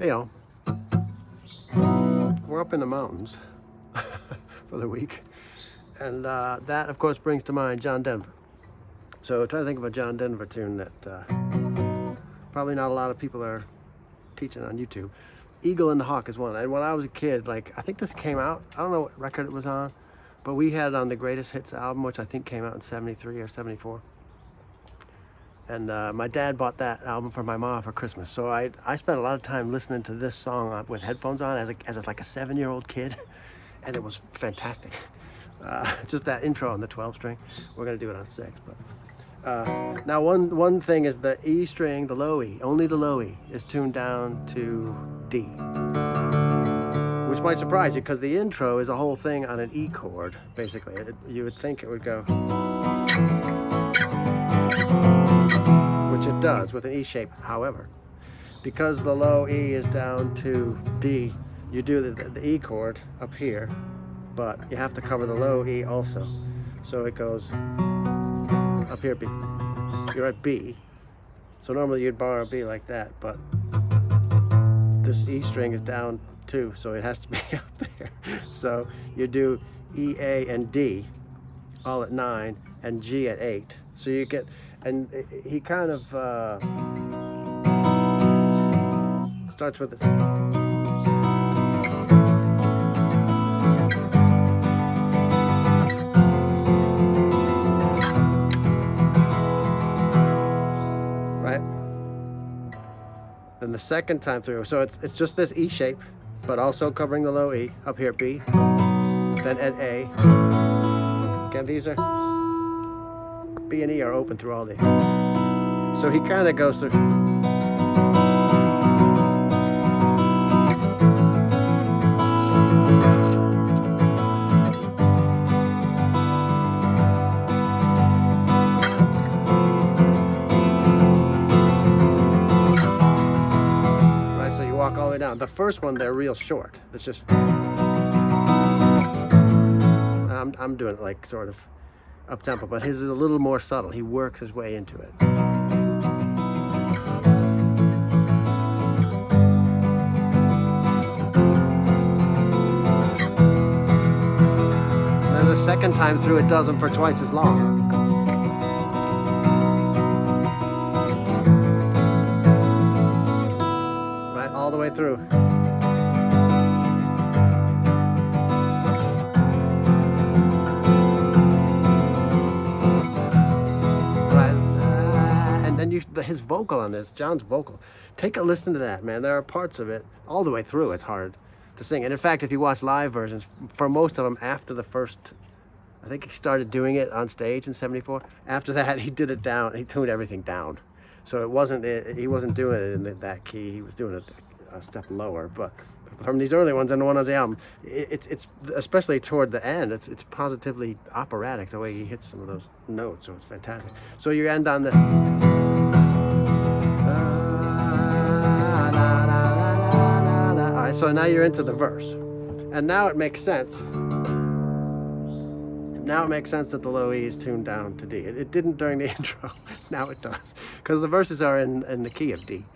you know, we're up in the mountains for the week. And that, of course, brings to mind John Denver. So try to think of a John Denver tune that probably not a lot of people are teaching on YouTube. Eagle and the Hawk is one. And when I was a kid, like, I think this came out, I don't know what record it was on, but we had it on the Greatest Hits album, which I think came out in 73 or 74. And my dad bought that album for my mom for Christmas. So I spent a lot of time listening to this song with headphones on as like a 7-year-old kid. And it was fantastic. Just that intro on the 12 string. We're going to do it on 6. But now one thing is the E string, the low E, only the low E is tuned down to D. Which might surprise you because the intro is a whole thing on an E chord, basically. You would think it would go, which it does with an E shape. However, because the low E is down to D, you do the E chord up here, but you have to cover the low E also. So it goes up here, B. You're at B. So normally you'd bar a B like that, but this E string is down 2, so it has to be up there. So you do E, A, and D all at 9 and G at 8. So you get, and he kind of starts with it. Right? Then the second time through, so it's just this E shape, but also covering the low E up here at B, then at A. Again, these are B and E are open through all these. So he kind of goes through. Right, so you walk all the way down. The first one, they're real short. It's just. I'm doing it like sort of up tempo, but his is a little more subtle. He works his way into it. And then the second time through, it does them for twice as long. Right, all the way through. His vocal on this, John's vocal, take a listen to that, man. There are parts of it all the way through it's hard to sing, and in fact, if you watch live versions, for most of them, after the first, I think he started doing it on stage in 74. After that, he did it down. He tuned everything down, so it wasn't. He wasn't doing it in that key. He was doing it a step lower. But from these early ones and the one on the album, it's especially toward the end, it's positively operatic the way he hits some of those notes. So it's fantastic. So you end on the. So now you're into the verse, and now it makes sense. Now it makes sense that the low E is tuned down to D. It didn't during the intro. Now it does, because the verses are in the key of D.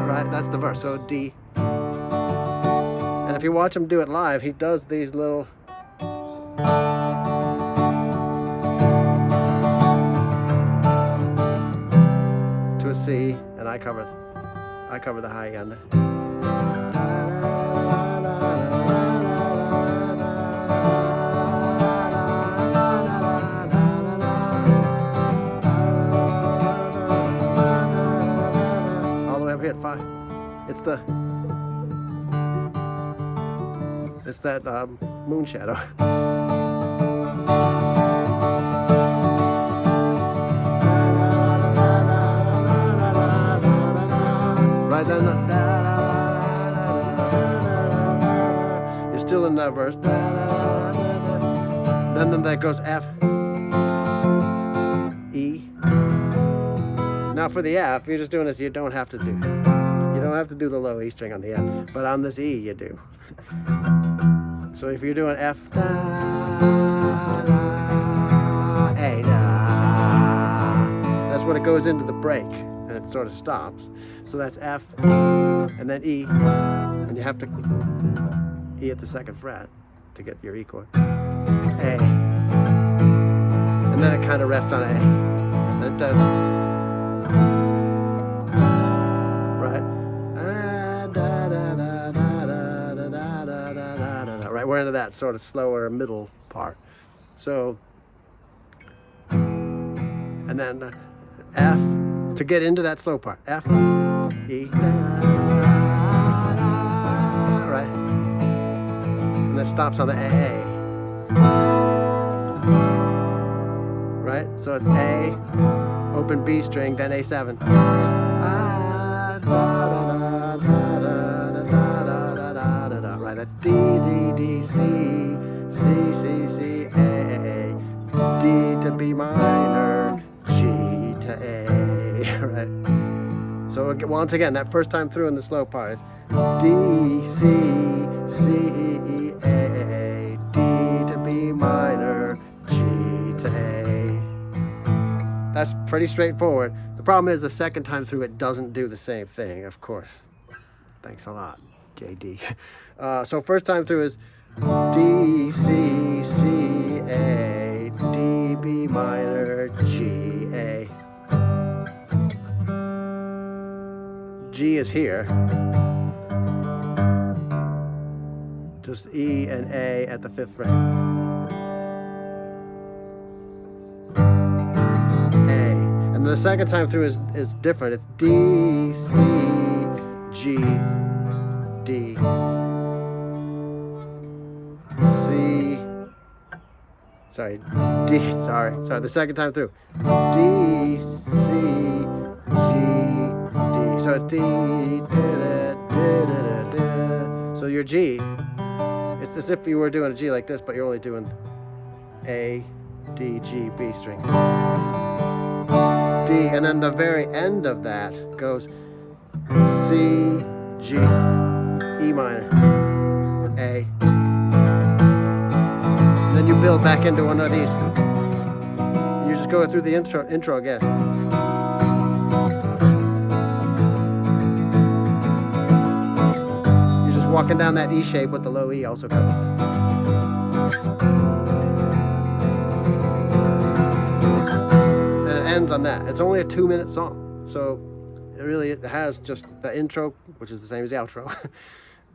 Right, that's the verse. So D. And if you watch him do it live, he does these little. C, and I cover the high end. All the way up here at 5. It's that moon shadow. You're still in that verse. Then that goes F, E. Now for the F, you're just doing this. You don't have to do the low E string on the F, but on this E you do. So if you're doing F, when it goes into the break and it sort of stops. So that's F, and then E, and you have to E at the second fret to get your E chord. A, and then it kind of rests on A. And it does, right? Right, we're into that sort of slower middle part. So, and then F, to get into that slow part. F, E, right? And then stops on the A. Right? So it's A, open B string, then A7. Right, that's D, D, D, C, C, C, C, A, D to B minor, G to A, right? So once again, that first time through in the slow part is D, C, C, E, A, D to B minor, G to A. That's pretty straightforward. The problem is the second time through it doesn't do the same thing, of course. Thanks a lot, JD. So first time through is D, C, C, A, D, B minor, G, A. G is here. Just E and A at the 5th fret. A. And the second time through is different. It's D, C, G, D, C, sorry, D, sorry, the second time through. D, C, G, D. So it's D, so your G, it's as if you were doing a G like this, but you're only doing A, D, G, B string. D, and then the very end of that goes C, G, E minor, A. Then you build back into one of these. You just go through the intro again. You're just walking down that E shape with the low E also comes. And it ends on that. It's only a 2-minute song, so it has just the intro, which is the same as the outro,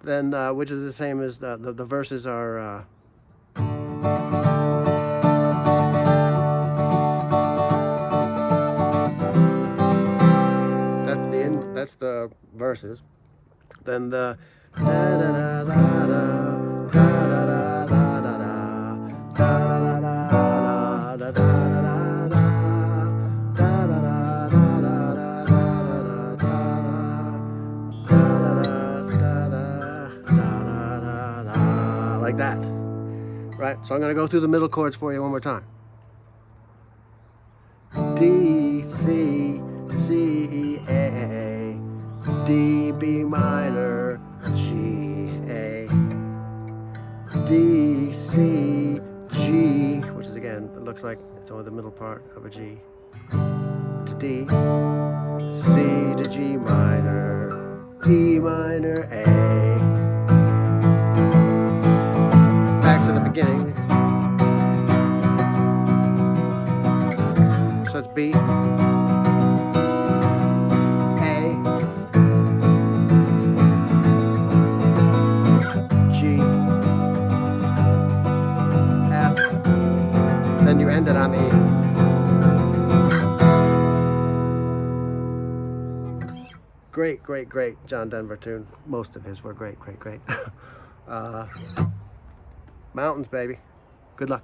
then which is the same as the verses are. That's the verses. Then the like that, right? So I'm going to go through the middle chords for you one more time. D, C, C, E, A, D, B minor, G, A, D, C, G, which is again, it looks like it's only the middle part of a G, to D, C to G minor, E minor, A. Back to the beginning. So it's B, A, G, F, then you end it on E. Great, great, great John Denver tune. Most of his were great, great, great. Mountains, baby. Good luck.